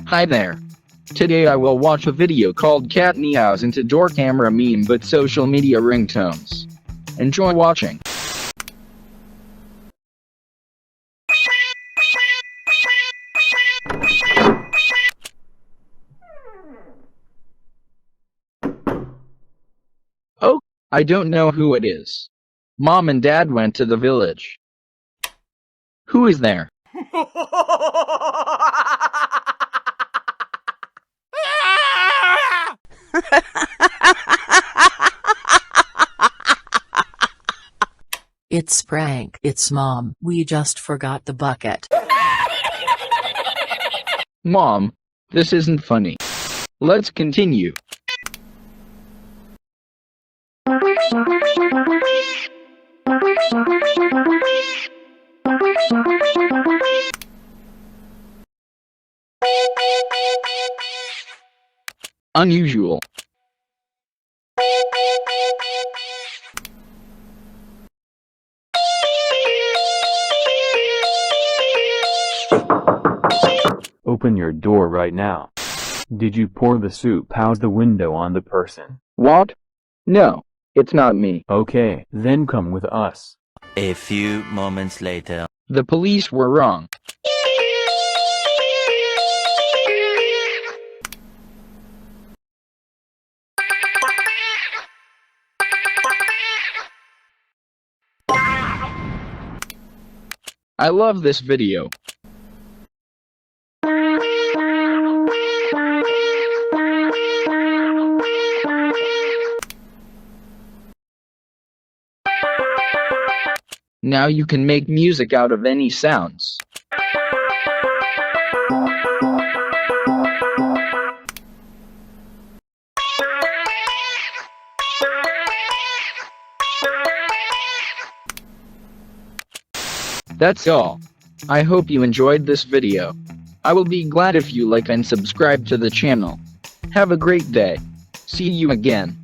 Hi there. Today I will watch a video called Cat Meows into Door Camera Meme but Social Media Ringtones. Enjoy watching. Oh, I don't know who it is. Mom and Dad went to the village. Who is there? It's prank. It's Mom. We just forgot the bucket. Mom, this isn't funny. Let's continue. Unusual. Open your door right now. Did you pour the soup out the window on the person? What? No, it's not me. Okay, then come with us. A few moments later. The police were wrong. I love this video. Now you can make music out of any sounds. That's all. I hope you enjoyed this video. I will be glad if you like and subscribe to the channel. Have a great day. See you again.